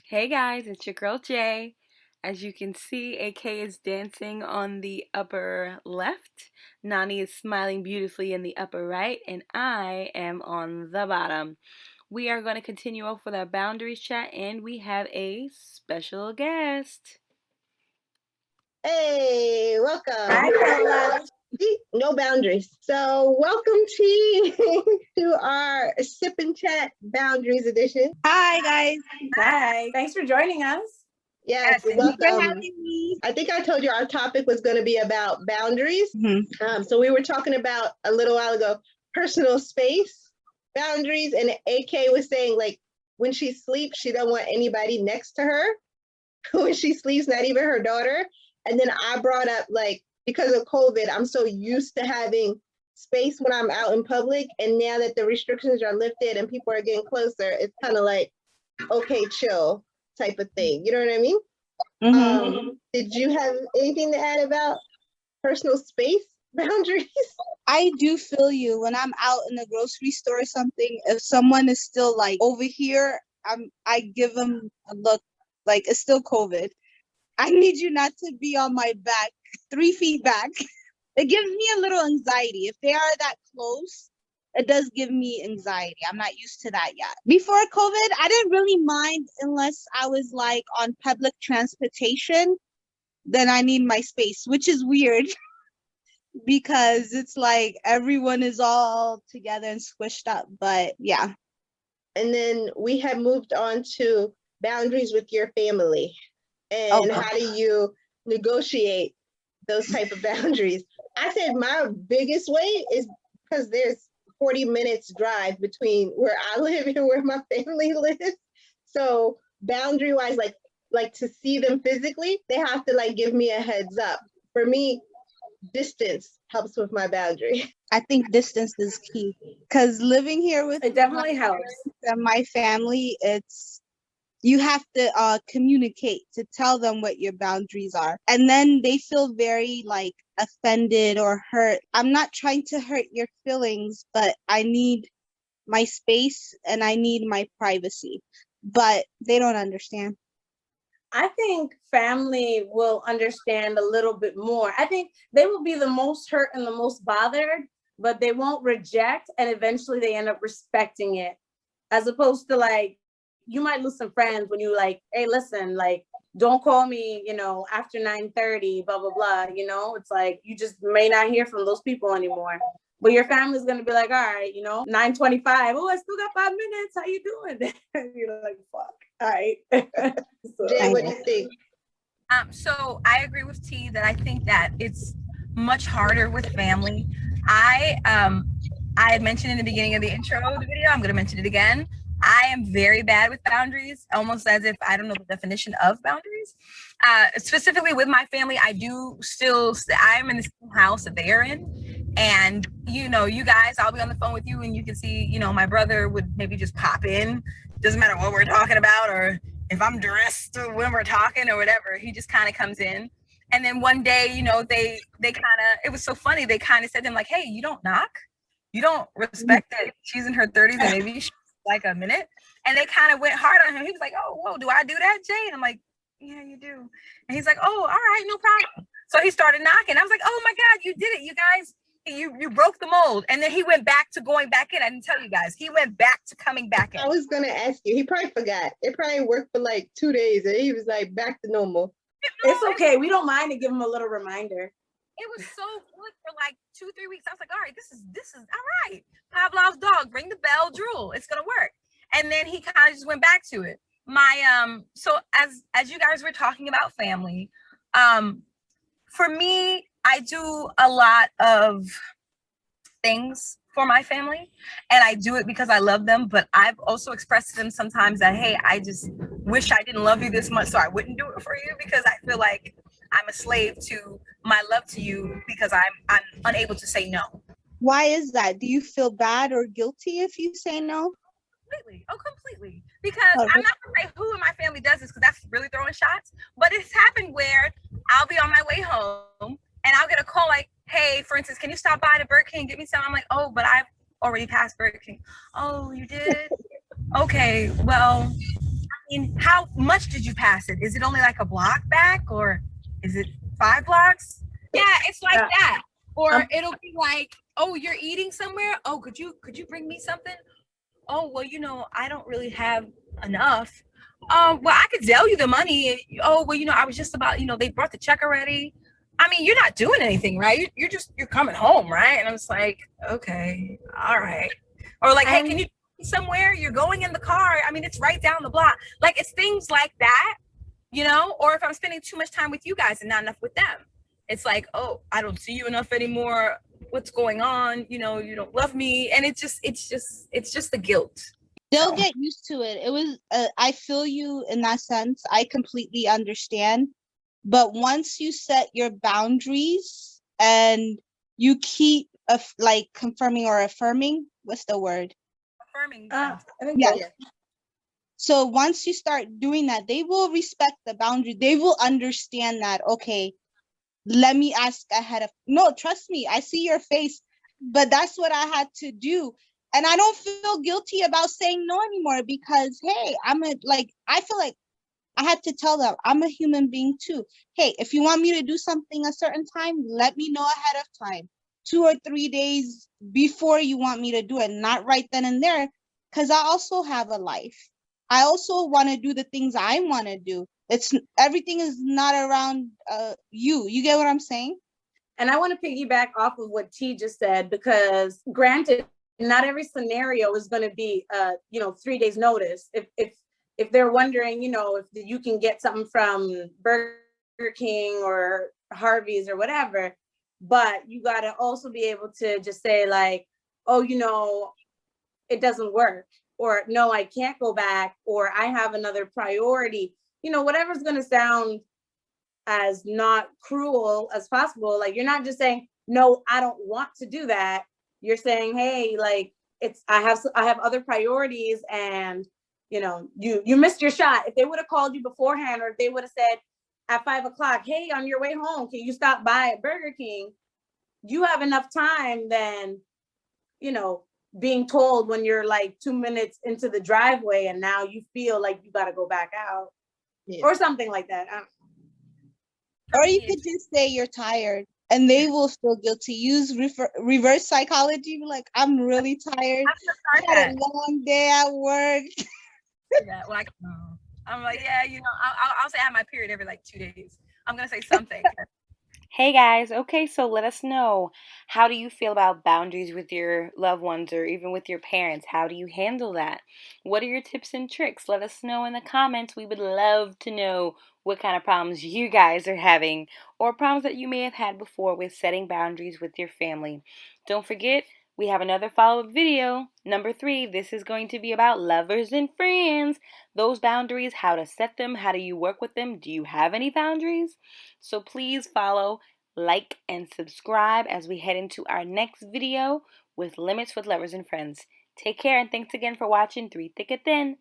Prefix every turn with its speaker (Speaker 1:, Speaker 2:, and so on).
Speaker 1: Hey guys, it's your girl Jay. As you can see, AK is dancing on the upper left, Nani is smiling beautifully in the upper right, and I am on the bottom. We are going to continue off with our boundaries chat, and we have a special guest.
Speaker 2: Hey, welcome.
Speaker 3: Hi, Paula.
Speaker 2: No boundaries. So, welcome to our Sip and Chat Boundaries edition.
Speaker 4: Hi, guys.
Speaker 3: Hi. Thanks for joining us.
Speaker 2: Yes,
Speaker 4: Thanks for
Speaker 2: welcome.
Speaker 4: having me.
Speaker 2: I think I told you our topic was going to be about boundaries. So, we were talking about a little while ago personal space boundaries, and AK was saying, like, when she sleeps, she don't want anybody next to her. When she sleeps, not even her daughter. And then I brought up, like, because of COVID, I'm so used to having space when I'm out in public. And now that the restrictions are lifted and people are getting closer, it's kind of like, okay, chill type of thing. You know what I mean? Did you have anything to add about personal space boundaries?
Speaker 4: I do feel you when I'm out in the grocery store or something. If someone is still like over here, I give them a look like it's still COVID. I need you not to be on my back, 3 feet back. It gives me a little anxiety. If they are that close, it does give me anxiety. I'm not used to that yet. Before COVID, I didn't really mind unless I was like on public transportation. Then I need my space, which is weird because it's like everyone is all together and squished up. But yeah.
Speaker 2: And then we have moved on to boundaries with your family. And how do you negotiate those type of boundaries? I said my biggest way is because there's 40 minutes drive between where I live and where my family lives. So boundary wise, like to see them physically, they have to like give me a heads up. For me, distance helps with my boundary.
Speaker 4: I think distance is key because living here with
Speaker 3: It definitely helps.
Speaker 4: and my family, you have to communicate to tell them what your boundaries are, and then they feel very like offended or hurt. I'm not trying to hurt your feelings, but I need my space and I need my privacy, but they don't understand.
Speaker 3: I think family will understand a little bit more. I think they will be the most hurt and the most bothered, but they won't reject, and eventually they end up respecting it, as opposed to like, you might lose some friends when you like, hey, listen, like, don't call me, after 9:30, blah, blah, blah. It's like, you just may not hear from those people anymore. But your family's going to be like, all right, 9:25. Oh, I still got 5 minutes. How you doing? You're like, fuck. All right.
Speaker 2: Jay, what do you think?
Speaker 1: So I agree with T that I think that it's much harder with family. I had mentioned in the beginning of the intro of the video, I'm going to mention it again. I am very bad with boundaries, almost as if I don't know the definition of boundaries. Specifically with my family, I'm in the same house that they are in. And, you guys, I'll be on the phone with you and you can see, my brother would maybe just pop in. Doesn't matter what we're talking about or if I'm dressed when we're talking or whatever, he just kind of comes in. And then one day, they kind of, it was so funny. They kind of said to him like, hey, you don't knock. You don't respect that she's in her 30s and maybe she's like a minute. And they kind of went hard on him. He was like, oh, whoa, do I do that, Jay? And I'm like, yeah, you do. And he's like, oh, all right, no problem. So he started knocking. I was like, oh my God, you did it. You guys, you broke the mold. And then he went back to going back in. I didn't tell you guys. He went back to coming back in.
Speaker 2: I was going to ask you. He probably forgot. It probably worked for like 2 days and he was like back to normal.
Speaker 3: It's okay. We don't mind to give him a little reminder.
Speaker 1: It was so good for like 2-3 weeks. I was like, all right, this is all right. Pavlov's dog, ring the bell, drool. It's gonna work. And then he kind of just went back to it. So as you guys were talking about family, for me, I do a lot of things for my family and I do it because I love them, but I've also expressed to them sometimes that, hey, I just wish I didn't love you this much so I wouldn't do it for you, because I feel like I'm a slave to my love to you because I'm unable to say no.
Speaker 4: Why is that? Do you feel bad or guilty if you say no?
Speaker 1: Completely. Because I'm not gonna say who in my family does this because that's really throwing shots, but it's happened where I'll be on my way home and I'll get a call like, hey, for instance, can you stop by to Burger King and get me some? I'm like, oh, but I've already passed Burger King. Oh, you did? Okay, well, mean, how much did you pass it? Is it only like a block back, or is it 5 blocks? Yeah, it's like that. Or it'll be like, oh, you're eating somewhere. Oh, could you bring me something? Oh, well, I don't really have enough. Well, I could tell you the money. Oh, well, I was just about, they brought the check already. I mean, you're not doing anything, right? You're coming home, right? And I was like, okay, all right. Or like, hey, can you somewhere? You're going in the car. I mean, it's right down the block. Like, it's things like that, or if I'm spending too much time with you guys and not enough with them. It's like, oh, I don't see you enough anymore. What's going on? You don't love me. And it's just the guilt.
Speaker 4: They'll get used to it. It was, I feel you in that sense. I completely understand. But once you set your boundaries and you keep like confirming or affirming, what's the word?
Speaker 1: Affirming.
Speaker 3: I think
Speaker 4: Yeah. So once you start doing that, they will respect the boundary. They will understand that, okay, let me ask ahead of, no, trust me, I see your face, but that's what I had to do. And I don't feel guilty about saying no anymore because, hey, I feel like I had to tell them I'm a human being too. Hey, if you want me to do something a certain time, let me know ahead of time, 2 or 3 days before you want me to do it, not right then and there, because I also have a life. I also want to do the things I want to do. Everything is not around you. You get what I'm saying?
Speaker 3: And I want to piggyback off of what T just said, because granted, not every scenario is going to be 3 days notice. If they're wondering, if you can get something from Burger King or Harvey's or whatever, but you got to also be able to just say like, oh, it doesn't work, or no, I can't go back, or I have another priority, whatever's going to sound as not cruel as possible. Like, you're not just saying, no, I don't want to do that. You're saying, hey, like, I have other priorities, and you missed your shot. If they would have called you beforehand, or if they would have said at 5:00, hey, on your way home, can you stop by at Burger King? You have enough time than, being told when you're like 2 minutes into the driveway and now you feel like you got to go back out, or something like that.
Speaker 4: Or you could just say you're tired and they will feel guilty. Use reverse psychology. Be like, I'm really tired. I had a long day at work.
Speaker 1: Yeah, like, I'm like, yeah, I'll say I have my period every like 2 days. I'm going to say something.
Speaker 5: Hey guys, okay, so let us know. How do you feel about boundaries with your loved ones or even with your parents? How do you handle that? What are your tips and tricks? Let us know in the comments. We would love to know what kind of problems you guys are having or problems that you may have had before with setting boundaries with your family. Don't forget, we have another follow-up video. Number 3, this is going to be about lovers and friends. Those boundaries, how to set them, how do you work with them? Do you have any boundaries? So please follow, like, and subscribe as we head into our next video with Limits with Lovers and Friends. Take care and thanks again for watching Three Thick and Thin.